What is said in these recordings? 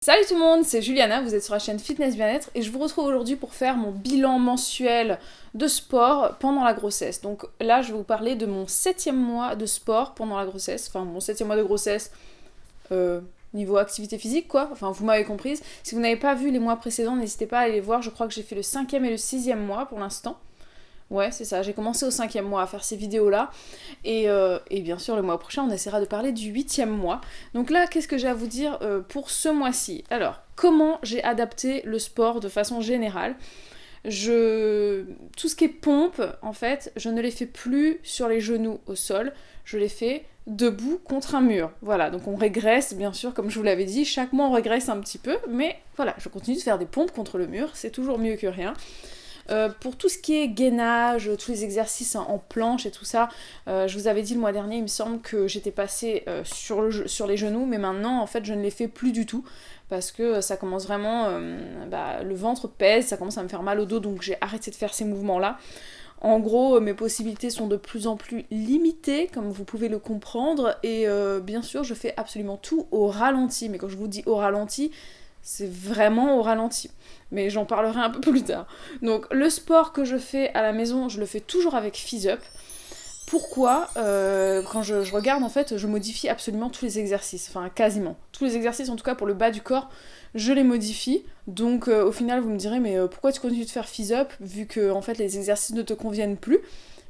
Salut tout le monde, c'est Juliana, vous êtes sur la chaîne Fitness Bien-être et je vous retrouve aujourd'hui pour faire mon bilan mensuel de sport pendant la grossesse. Donc là, je vais vous parler de mon 7e mois de sport pendant la grossesse, enfin mon 7e mois de grossesse niveau activité physique quoi, enfin vous m'avez comprise. Si vous n'avez pas vu les mois précédents, n'hésitez pas à aller les voir, je crois que j'ai fait le 5e et le 6e mois pour l'instant. Ouais, c'est ça, j'ai commencé au 5e mois à faire ces vidéos-là. Et bien sûr, le mois prochain, on essaiera de parler du 8e mois. Donc là, qu'est-ce que j'ai à vous dire pour ce mois-ci? Alors, comment j'ai adapté le sport de façon générale? Tout ce qui est pompe, en fait, je ne les fais plus sur les genoux au sol, je les fais debout contre un mur. Voilà, donc on régresse, bien sûr, comme je vous l'avais dit, chaque mois on régresse un petit peu, mais voilà, je continue de faire des pompes contre le mur, c'est toujours mieux que rien. Pour tout ce qui est gainage, tous les exercices en planche et tout ça, je vous avais dit le mois dernier, il me semble que j'étais passée sur les genoux, mais maintenant en fait je ne les fais plus du tout parce que ça commence vraiment, le ventre pèse, ça commence à me faire mal au dos, donc j'ai arrêté de faire ces mouvements-là. En gros, mes possibilités sont de plus en plus limitées, comme vous pouvez le comprendre, et bien sûr, je fais absolument tout au ralenti. Mais quand je vous dis au ralenti, c'est vraiment au ralenti. Mais j'en parlerai un peu plus tard. Donc, le sport que je fais à la maison, je le fais toujours avec Fizz-Up. Pourquoi quand je regarde, en fait, je modifie absolument tous les exercices, enfin quasiment. Tous les exercices, en tout cas pour le bas du corps, je les modifie. Donc au final, vous me direz, mais pourquoi tu continues de faire Fizz-Up vu que en fait, les exercices ne te conviennent plus?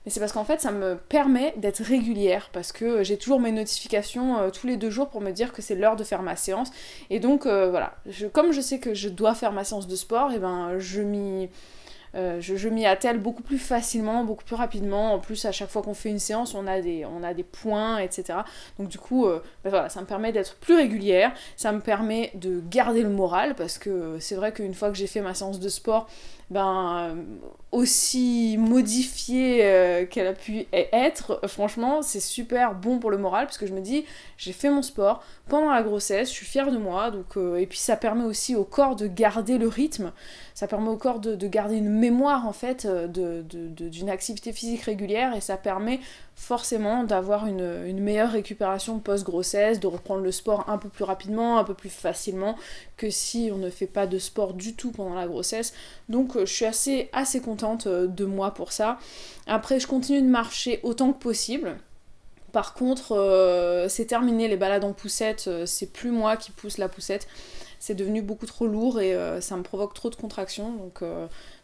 Mais c'est parce qu'en fait, ça me permet d'être régulière, parce que j'ai toujours mes notifications tous les 2 jours pour me dire que c'est l'heure de faire ma séance. Et donc voilà, comme je sais que je dois faire ma séance de sport, et ben je m'y attelle beaucoup plus facilement, beaucoup plus rapidement. En plus, à chaque fois qu'on fait une séance, on a des points, etc. Donc du coup, voilà, ça me permet d'être plus régulière, ça me permet de garder le moral, parce que c'est vrai qu'une fois que j'ai fait ma séance de sport, aussi modifiée qu'elle a pu être, franchement, c'est super bon pour le moral, parce que je me dis, j'ai fait mon sport pendant la grossesse, je suis fière de moi, donc, et puis ça permet aussi au corps de garder le rythme, ça permet au corps de garder une mémoire en fait d'une activité physique régulière, et ça permet forcément d'avoir une meilleure récupération post-grossesse, de reprendre le sport un peu plus rapidement, un peu plus facilement que si on ne fait pas de sport du tout pendant la grossesse. Donc je suis assez contente de moi pour ça. Après, je continue de marcher autant que possible. Par contre, c'est terminé les balades en poussette, c'est plus moi qui pousse la poussette. C'est devenu beaucoup trop lourd et ça me provoque trop de contractions.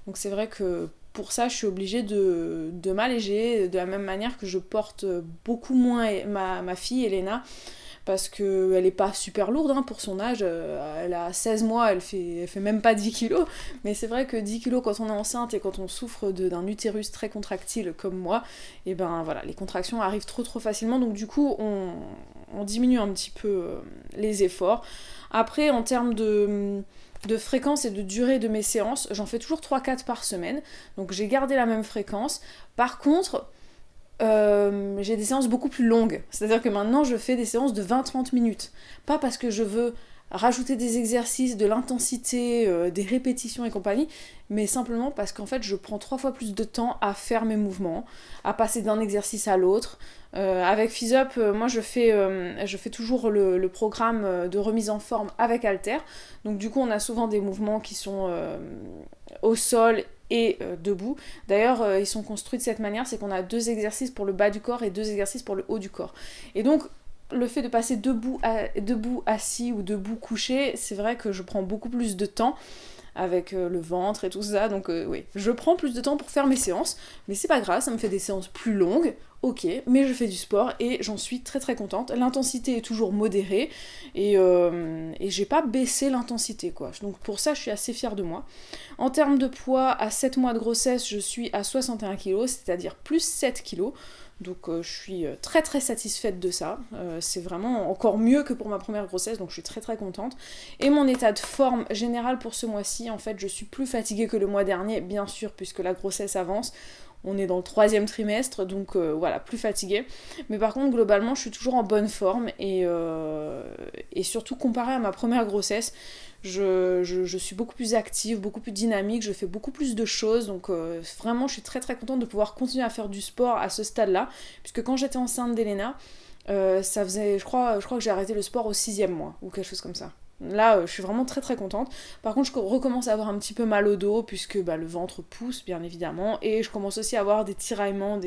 Donc c'est vrai que pour ça, je suis obligée de m'alléger, de la même manière que je porte beaucoup moins ma fille, Elena, parce qu'elle est pas super lourde hein, pour son âge. Elle a 16 mois, elle fait même pas 10 kilos. Mais c'est vrai que 10 kilos quand on est enceinte et quand on souffre d'un utérus très contractile comme moi, et ben voilà, les contractions arrivent trop facilement. Donc du coup, on diminue un petit peu les efforts. Après, en termes de fréquence et de durée de mes séances, j'en fais toujours 3-4 par semaine, donc j'ai gardé la même fréquence. Par contre, j'ai des séances beaucoup plus longues, c'est-à-dire que maintenant je fais des séances de 20-30 minutes. Pas parce que je veux rajouter des exercices, de l'intensité, des répétitions et compagnie, mais simplement parce qu'en fait je prends 3 fois plus de temps à faire mes mouvements, à passer d'un exercice à l'autre. Avec Fizz-Up, moi je fais toujours le programme de remise en forme avec haltère, donc du coup on a souvent des mouvements qui sont au sol et debout. D'ailleurs, ils sont construits de cette manière, c'est qu'on a 2 exercices pour le bas du corps et 2 exercices pour le haut du corps. Et donc, le fait de passer debout assis ou debout couché, c'est vrai que je prends beaucoup plus de temps avec le ventre et tout ça, donc oui, je prends plus de temps pour faire mes séances, mais c'est pas grave, ça me fait des séances plus longues, ok, mais je fais du sport et j'en suis très contente. L'intensité est toujours modérée et j'ai pas baissé l'intensité quoi, donc pour ça je suis assez fière de moi. En termes de poids, à 7 mois de grossesse, je suis à 61 kg, c'est-à-dire plus 7 kg. Donc je suis très satisfaite de ça. C'est vraiment encore mieux que pour ma première grossesse, donc je suis très contente. Et mon état de forme général pour ce mois-ci, en fait, je suis plus fatiguée que le mois dernier, bien sûr, puisque la grossesse avance. On est dans le 3e trimestre, donc voilà, plus fatiguée. Mais par contre, globalement, je suis toujours en bonne forme et surtout comparé à ma première grossesse, je suis beaucoup plus active, beaucoup plus dynamique, je fais beaucoup plus de choses, donc vraiment je suis très contente de pouvoir continuer à faire du sport à ce stade-là, puisque quand j'étais enceinte d'Elena, ça faisait, je crois que j'ai arrêté le sport au 6e mois, ou quelque chose comme ça. Là, je suis vraiment très très contente. Par contre, je recommence à avoir un petit peu mal au dos, puisque bah, le ventre pousse, bien évidemment, et je commence aussi à avoir des tiraillements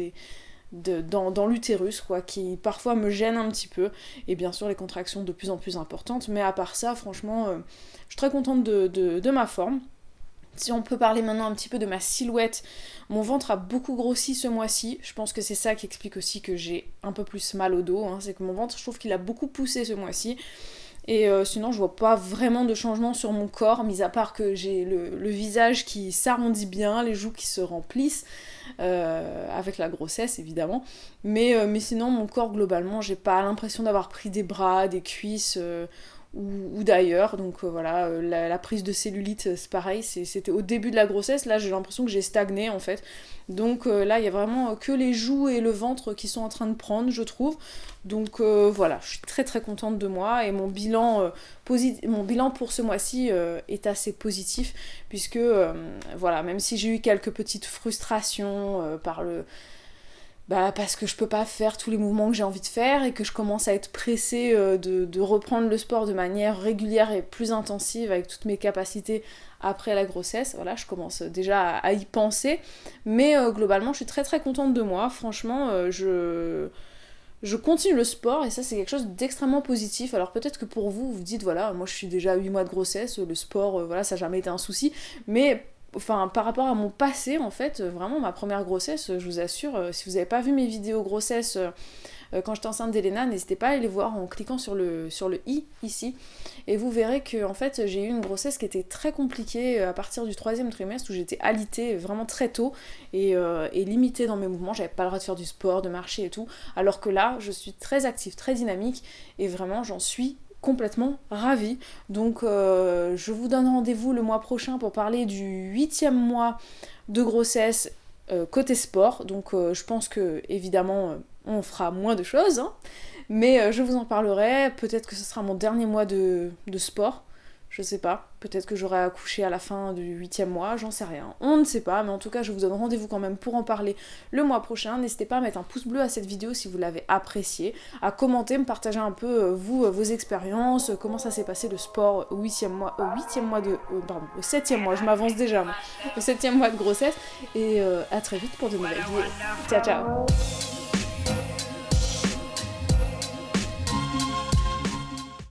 dans l'utérus, quoi, qui parfois me gênent un petit peu, et bien sûr les contractions de plus en plus importantes, mais à part ça, franchement, je suis très contente de ma forme. Si on peut parler maintenant un petit peu de ma silhouette, mon ventre a beaucoup grossi ce mois-ci. Je pense que c'est ça qui explique aussi que j'ai un peu plus mal au dos. Hein. C'est que mon ventre, je trouve qu'il a beaucoup poussé ce mois-ci. Et sinon, je vois pas vraiment de changement sur mon corps, mis à part que j'ai le visage qui s'arrondit bien, les joues qui se remplissent, avec la grossesse évidemment. Mais sinon, mon corps globalement, j'ai pas l'impression d'avoir pris des bras, des cuisses. Ou d'ailleurs, donc voilà, la prise de cellulite c'est pareil, c'était au début de la grossesse, là j'ai l'impression que j'ai stagné en fait, donc là il y a vraiment que les joues et le ventre qui sont en train de prendre je trouve, donc voilà, je suis très très contente de moi et mon bilan pour ce mois-ci est assez positif, puisque voilà, même si j'ai eu quelques petites frustrations parce que je peux pas faire tous les mouvements que j'ai envie de faire et que je commence à être pressée de reprendre le sport de manière régulière et plus intensive avec toutes mes capacités après la grossesse. Voilà, je commence déjà à y penser. Mais globalement, je suis très très contente de moi. Franchement, je continue le sport et ça c'est quelque chose d'extrêmement positif. Alors peut-être que pour vous, vous dites voilà, moi je suis déjà à 8 mois de grossesse, le sport, voilà, ça n'a jamais été un souci. Mais enfin, par rapport à mon passé, en fait, vraiment, ma première grossesse, je vous assure, si vous n'avez pas vu mes vidéos grossesse quand j'étais enceinte d'Elena, n'hésitez pas à aller les voir en cliquant sur le i, ici, et vous verrez que, en fait, j'ai eu une grossesse qui était très compliquée à partir du 3e trimestre, où j'étais alitée vraiment très tôt, et limitée dans mes mouvements, j'avais pas le droit de faire du sport, de marcher et tout, alors que là, je suis très active, très dynamique, et vraiment, j'en suis complètement ravie. Donc je vous donne rendez-vous le mois prochain pour parler du 8e mois de grossesse côté sport. Donc je pense que évidemment on fera moins de choses, hein, mais je vous en parlerai. Peut-être que ce sera mon dernier mois de sport. Je sais pas, peut-être que j'aurai accouché à la fin du 8e mois, j'en sais rien. On ne sait pas, mais en tout cas, je vous donne rendez-vous quand même pour en parler le mois prochain. N'hésitez pas à mettre un pouce bleu à cette vidéo si vous l'avez appréciée, à commenter, me partager un peu, vous, vos expériences, comment ça s'est passé le sport au 8e mois, au 7e mois, je m'avance déjà, moi, au 7e mois de grossesse, et à très vite pour de nouvelles vidéos. Ciao, ciao!